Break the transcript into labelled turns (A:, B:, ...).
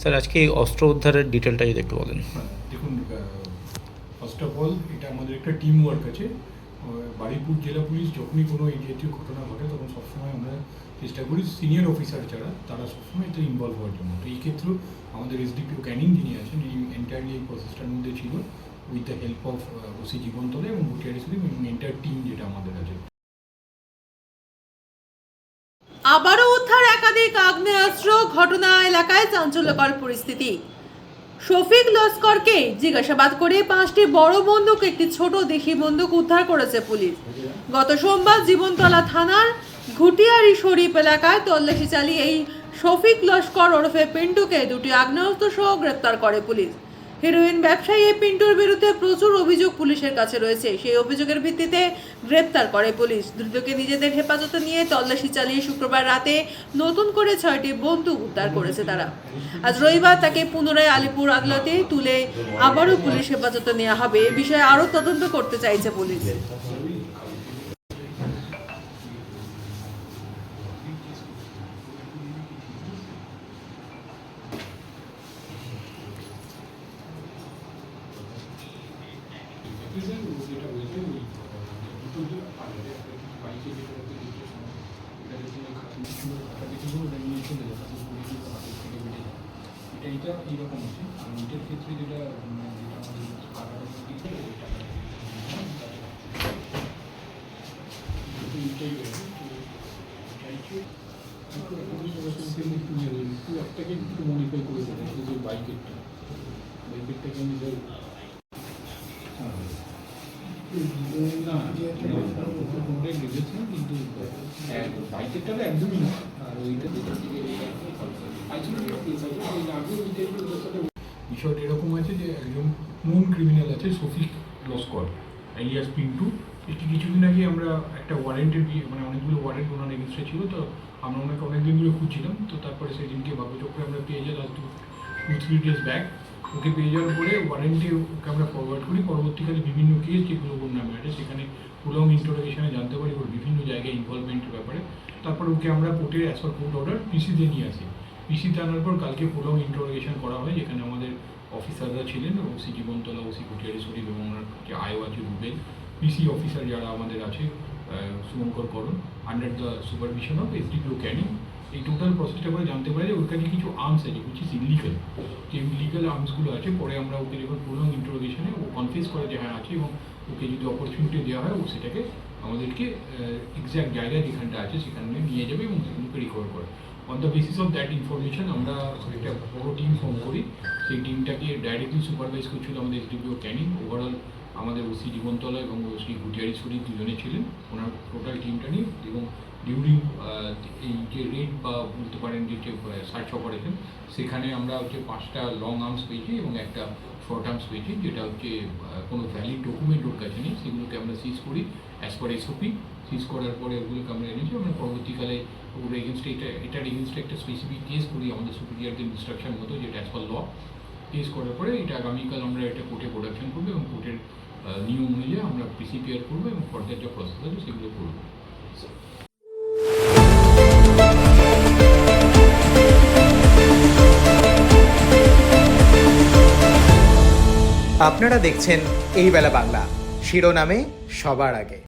A: Sir আজকে এই অস্ত্র উদ্ধারের ডিটেলটা যদি একটু বলেন।
B: দেখুন, ফার্স্ট অফ অল এটা আমাদের একটা টিম ওয়ার্ক আছে। বারুইপুর জেলা পুলিশ যখনই কোনো এই জাতীয় ঘটনা ঘটে তখন সবসময় আমরা চেষ্টা করি সিনিয়র অফিসার যারা তারা সবসময় এতে ইনভলভ হওয়ার জন্য। তো এই ক্ষেত্রেও আমাদের এসডিপিও ক্যানিং যিনি আছেন এই এন্টায়ারলি এই প্রসেসটার মধ্যে ছিল with the help of OC Jibantala এবং ভুটিয়ারি সুদীপ এবং এন্টায়ার টিম যেটা আমাদের আছে।
C: আবারও উদ্ধার একাধিক আগ্নেয়াস্ত্র, ঘটনা এলাকায় চাঞ্চল্যকর পরিস্থিতি। শফিক লস্করকে জিজ্ঞাসাবাদ করে 5টি বড় বন্দুক, একটি ছোট দেশি বন্দুক উদ্ধার করেছে পুলিশ। গত সোমবার জীবনতলা থানার ঘুটিয়ারি শরীফ এলাকায় তল্লাশি চালিয়ে এই শফিক লস্কর ওরফে পিন্টুকে 2টি আগ্নেয়াস্ত্র সহ গ্রেপ্তার করে পুলিশ। হেরোইন ব্যবসায়ী এই পিন্টুর বিরুদ্ধে প্রচুর অভিযোগ পুলিশের কাছে রয়েছে। সেই অভিযোগের ভিত্তিতে গ্রেপ্তার করে পুলিশ। ধৃতকে নিজেদের হেফাজতে নিয়ে তল্লাশি চালিয়ে শুক্রবার রাতে নতুন করে 6টি বন্দুক উদ্ধার করেছে তারা। আজ রবিবার তাকে পুনরায় আলিপুর আদালতে তুলে আবারও পুলিশ হেফাজতে নেওয়া হবে। এ বিষয়ে আরও তদন্ত করতে চাইছে পুলিশ।
B: এটা এইরকম আছে আর এটার ক্ষেত্রে যেটা একটাকে একটু মডিফাই করে দেবেন যে বাইকেরটাকে আমি না বুঝেছেন কিন্তু বাইকেরটা একদমই না। আর ওইটা বিষয়টা এরকম আছে যে একজন নন ক্রিমিনাল আছে শফিক লস্কর এলিয়াস পিন্টু। এটি কিছুদিন আগে আমরা একটা ওয়ারেন্টের মানে অনেকগুলো ওয়ারেন্ট ওনার এগেন্সটে ছিল, তো আমরা ওনাকে অনেকদিন ধরে খুঁজছিলাম। তো তারপরে সেদিনকে ভাগ্যচক্রে আমরা পেয়ে যাই লাস্ট 2-3 days ব্যাক। ওকে পেয়ে যাওয়ার পরে ওয়ারেন্টে ওকে আমরা ফরওয়ার্ড করি। পরবর্তীকালে বিভিন্ন কেস যেগুলো ওর নামে আছে সেখানে প্রলং ইন্টারোগেশনে জানতে পারি ওর বিভিন্ন জায়গায় ইনভলভমেন্টের ব্যাপারে। তারপর ওকে আমরা কোর্টে অ্যাজ পার কোর্ট অর্ডার পিসিতে নিয়ে আসি। পিসিতে আনার পর কালকে প্রলং ইন্টারোগেশন করা হয়, যেখানে আমাদের অফিসাররা ছিলেন ওসি জীবনতলা, ওসি ঘুটিয়ারি শরীফ এবং ওনার যে আয়ও আছে রুবেল, পিসি অফিসার যারা আমাদের আছে Shubhankar Karan, under the supervision of SDPO Canning. এই টোটাল প্রসেসটা করে জানতে পারি যে ওর কাছে কিছু আর্মস আছে উইচ ইজ ইলিগাল। যে ইলিগাল আর্মসগুলো আছে পরে আমরা ওকে যখন প্রলং ইন্টারোগেশনে ও কনফেস করে যে হ্যাঁ আছে এবং ওকে যদি অপরচুনিটি দেওয়া হয় ও সেটাকে আমাদেরকে এক্স্যাক্ট জায়গায় যেখানটা আছে সেখানে নিয়ে যাবে এবং সেগুলোকে রিকভার করে। On the basis of that information আমরা একটা বড় টিম ফর্ম করি। সেই টিমটাকে ডাইরেক্টলি সুপারভাইজ করছিল আমাদের এসডিপিও ক্যানিং। ওভারঅল আমাদের ওসি জীবনতলা এবং ওসি ঘুটিয়ারি শরীফ দুজনে ছিলেন ওনার টোটাল টিমটা নিয়ে। এবং ডিউরিং এই যে রেড বা বলতে পারেন যে সার্চ অপারেশন, সেখানে আমরা হচ্ছে 5টা লং আর্মস পেয়েছি এবং একটা শর্ট আর্মস পেয়েছি, যেটা হচ্ছে কোনো ভ্যালিড ডকুমেন্ট ওর কাছে নেই। সেগুলোকে আমরা সিজ করি অ্যাজ পার এসওপি। সিজ করার পরে ওগুলোকে আমরা এনেছি। আমরা পরবর্তীকালে ওর এগেনস্টে এটার এগেনস্টে একটা স্পেসিফিক কেস করি আমাদের সুপিরিয়রদের ইনস্ট্রাকশন মতো, যেটা অ্যাজ পার ল। কেস করার পরে এটা আগামীকাল আমরা এটা কোর্টে প্রোডাকশন করবো এবং কোর্টের নিয়ম অনুযায়ী আমরা পিসিপিআর করবো এবং ফার্দার যা প্রসেস আছে সেগুলো করবো।
D: আপনারা দেখছেন এই বেলা বাংলা, শিরোনামে সবার আগে।